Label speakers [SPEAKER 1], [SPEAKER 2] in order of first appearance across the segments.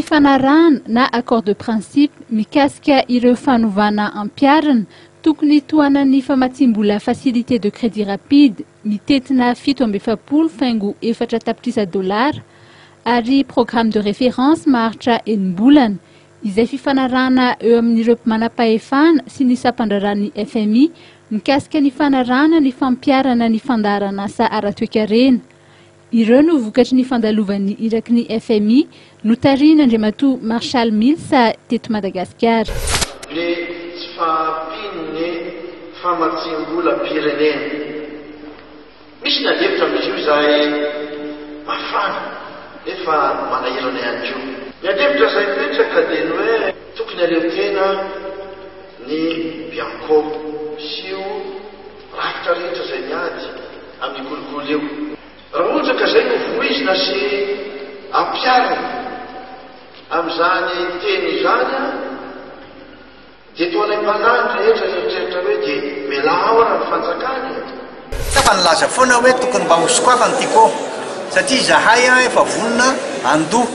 [SPEAKER 1] fifanarahana na accord de principe mikasika ireo fanovana ampiarana tokony toanany famatsimbola facilité de crédit rapide mitetina 7.7 faingo 4 tapitrisa dolara ary programme de référence maharitra enim-bolana izay fifanarahana eo amin'ireo manam-pahefana sy ny sampandrarany FMI mikasika ny fanarahana ny fampiarana ny fandaharana asa ara-toekarena. Ireo no vokatry ny fandalovan'ny iraky ny FMI notarina Andriamatoa Marshal Mills teto Madagasikara.
[SPEAKER 2] Le tsy fahampiany famatsim-bola pirenena. Misy ny alevitra amin'izy io izay mafana efa manahirana ihany koa. Ny alevitra izay petraka dia ny hoe tokony aleo tena ny bianco sio rafitra rehetra izay miady amin'ny kolikoly eo. Raha ohatra ka izay no voizina sy ampiarina amin'izany teny izany dia toana mpanandry rehetra rehetra hoe dia mialaora ny fanjakany.
[SPEAKER 3] Fa nilaza foana hoe tokony mba hosokoafana tiako satria zahay efa vonona andoha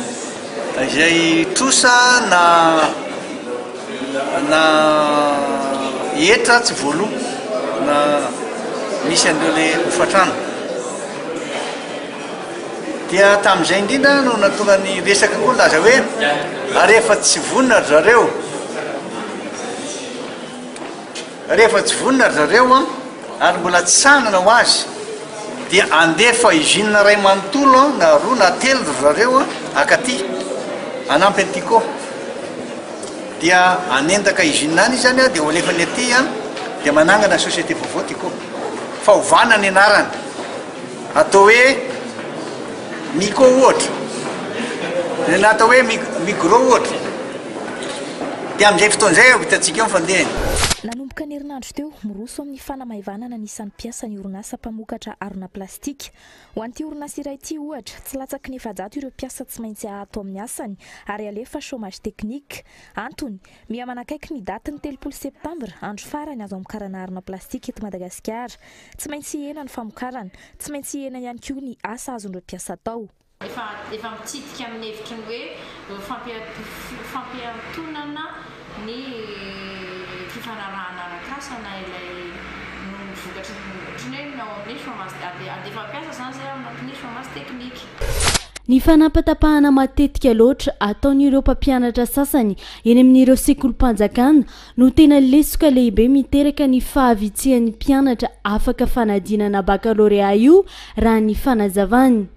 [SPEAKER 3] izay trosa na etra tsy voaloha na misy andreo le hofatrano. Dia tamin'izay indrindra no natonga ny resaka koa laza hoe rehefa tsy vonona zareo ary mbola tsy sanana ho azy dia andefa izina ray manontolo na roa na telo zareo akaty anampy aty koa dia anendaka izinina any izany dia olefany aty dia manangana société vaovao ty koa fa hovana ny anarany atao hoe micro ohatra na atao hoe micro ohatra dia amin'izay fotoan'izay hitantsika eo mifandehany.
[SPEAKER 4] Nanomboka ny herinandro teo miroso amin'ny fanamaivana nisan'ny mpiasa ny orinasa mpamokatra arona plastika. Ho an'ity orinasa iray ity ohatra tsy latsaky ny efajato ireo mpiasa tsy maintsy ato amin'ny asany ary alefa chômage teknika. Antony miha manakaiky ny daty ny 3 septambra andro farany azo amokarana arona plastika eto Madagasikara. Tsy maintsy hihena ny famokarana, tsy maintsy hihena ihany koa ny asa azon'ireo mpiasa atao.
[SPEAKER 5] Efa mitsidika amin'ny hevitry ny hoe fampiantonana ny fifanarahana arak'asa na ilay vokatry ny chômage andefa mpiasa zany zay amin'ny chômage teknika.
[SPEAKER 6] Ny fanampatapahana matetika loatra ataon'ireo mpampianatra sasany eny amin'ireo sekolim-panjakana no tena lesoka lehibe miteraka ny fahavitsihan'ny mpianatra afaka fanadinana baccalauréat io raha ny fanazavany.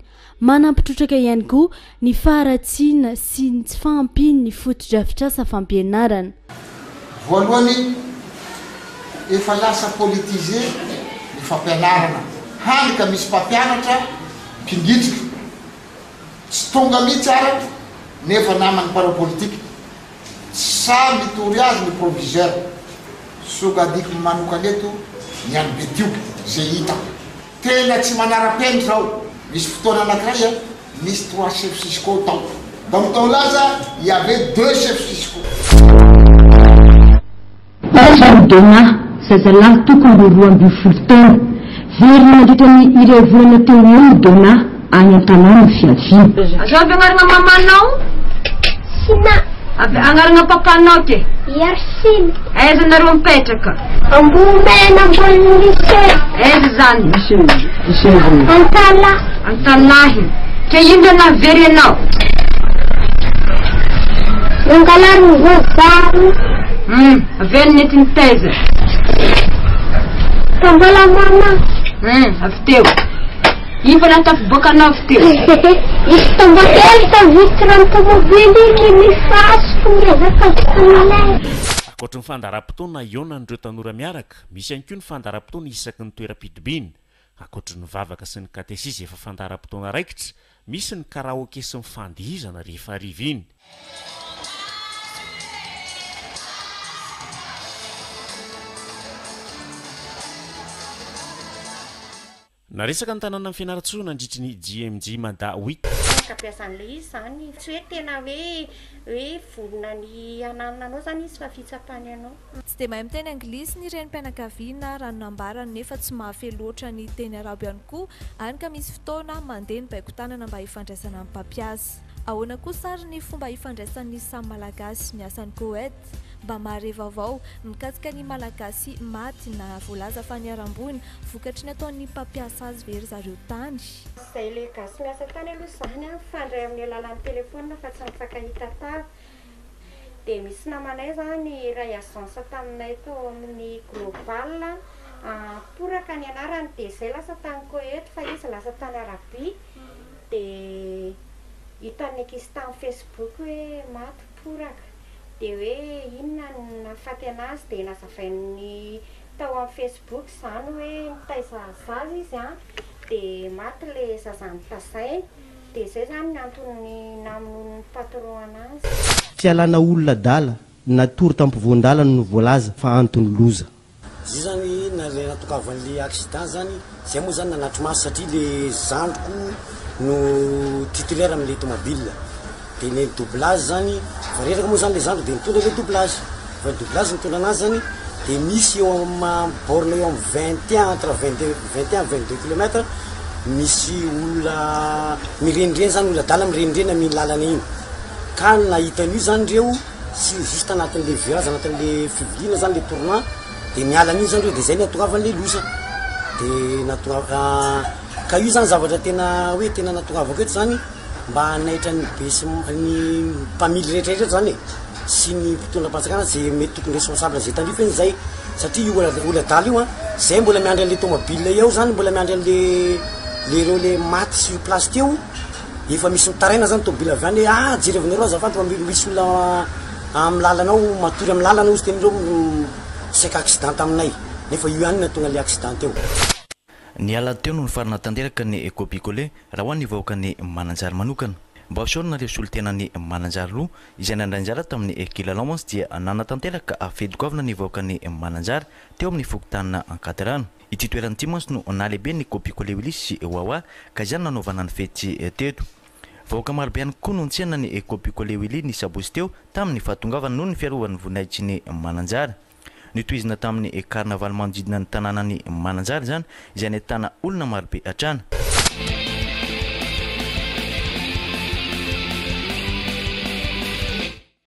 [SPEAKER 6] Manampitrotraka ihany koa ny faharatsiana sy ny tsy fahampiany ny fotodrafitrasa fampianarana.
[SPEAKER 7] Voalohany efa lasa politisé ny fampianarana. Hany ka misy mpampianatra mpingitrika tsy tonga mihitsy ara nefa namany parapolitika sa mitory azy ny proviseur sogadiko manokany eto ny any betio zay hita tena tsy manara-peny zao. Misy fotoana anankiray misy 3 chefs fiscaux tao. Dans ton là il y avait 2 chefs fiscaux.
[SPEAKER 8] Dona zazalahy tokony roa amby folo taona very mandritra ny ireo volana teo eo dona any an-tanàna fiaviana.
[SPEAKER 9] Azao avy agnarana mamanao?
[SPEAKER 10] Sina.
[SPEAKER 9] Avy agnarana papanao ke?
[SPEAKER 10] Yarsina.
[SPEAKER 9] Aiza nareo mipetraka?
[SPEAKER 10] Ambomena ambony lycée.
[SPEAKER 9] Aiza zany?
[SPEAKER 10] Antala.
[SPEAKER 9] Antalahy. Ke ino navery anao?
[SPEAKER 10] Nangalary vovary.
[SPEAKER 9] Avy nety ny taiza?
[SPEAKER 10] Tambola mama.
[SPEAKER 9] Avy teo. Ino fa natafiboaka anao avy teo?
[SPEAKER 10] Isy tambotely ta vitre ny tomobily ny mifasoko miezaka vitanilay.
[SPEAKER 11] Ankoatra ny fandaharam-potoana ionan'ireo tanora miaraka, misy ihany koa ny fandaharam-potoana isaky ny toeram-pitibiny. Ankoatra ny vavaka sy ny katesisy efa fandaharam-potoana raikitra, misy ny karaoke sy ny fandihizana rehefa hariva iny. Naresaka ny tanàna amin'ny fianaratsoa nandritry ny GMG Mada 8.
[SPEAKER 12] Fampiasan'ilay izy zany tsy hoe tena hoe volona ny anananao zany izy fa fitsapany anao.
[SPEAKER 4] Tsy dia mahay miteny anglisy ny renim-pianakaviana raha nambarany nefa tsy mahafehy loatra ny teny arabo ihany koa, hany ka misy fotoana mandeha ny baiko tanana mba hifandraisana amin'ny mpampiasa.
[SPEAKER 13] ahoana kosa ary ny fomba ifandraisan'ny samy malagasy miasan'ny Koet mba mahare vaovao mikasika ny malagasy maty na voalaza faniarambony vokatry ny ataon'ny mpampiasa azy very zareo tany.
[SPEAKER 12] Izay le gasy miasa tany aloha zany fandray amin'ny alalan'ny telefona fa tsy mifankahita tava. Dia misy namanay zany ray agence taminay tao amin'ny global poraka ny anarany dia izay lasa tany Koet fa izy lasa tany Arabia dia hitan'ny ankizy tamin'ny Facebook hoe maty poraka dia hoe inona nahafaty anazy dia nazavainy tao amin'ny Facebook zany hoe nitaiza zaza izy dia maty le zazany tazainy dia izay zany ny antony namono'ny patron anazy.
[SPEAKER 14] Fialana olona dala natory tampivoandala no voalaza fa antony loza.
[SPEAKER 15] Izy zany natokavany le accident zany zay moa zany nanatry maso satria le zandriko no titulaire amin'le automobile dia ny doublage zany vareraka moa zany le zandro dia mitondra le doublage fa doublage mitondra anazy zany dia misy eo borne eo amin'ny 21 entre 22 km misy olona mirenireny zany olona dala mirenireny amin'ny lalana iny ka nahitan'io zany reo sy juste anatin'le virage anatin'le fiviliana zany le tournant dia miala an'io zany reo dia zay natongavany le loza dia natongava ka io zany zavatra tena hoe tena natongavako eto zany mba hanaitra ny besy ny mpamily rehetrarehetra zany sy ny mpitondra patsakana zay mety tokony responsable zay tandrify eny zay satria io olona dala io zay mbola miandry an'le tomobile eo zany mbola miandry an'le reo le maty sy place teo efa misy mitaraina zany tomobile avy any hoe jerevinareo azafady misy olona amin'ny lalanao matory amin'ny lalana ozy tenireo saika accident aminay nefa io ihany natonga le accident teo.
[SPEAKER 16] Ny ala teo no farana tanteraka ny ekopikole raha ho an'ny vahoaka ny mananjary manokana mba hosorana reo solotena ny mananjary roa izay nandrainjara tamin'ny kilalomans dia nanatanteraka afedikoavana ny vahoaka ny mananjary teo amin'ny fokotanina ankaterano. Ity toerany ity mantsy no nalehibe ny kopikole wilis sy wawa ka izany nanaovana ny fety teto. Vahoaka marobe ihany koa no nitsihana ny kopikole wili ny sabozy teo tamin'ny fahatongavana noho ny fiarovan'ny voninahitsy ny mananjary. Nitohizina tamin'ny carnaval manodidina ny tanàna ny mananjary zany izay nahitana olona marobe hatrana.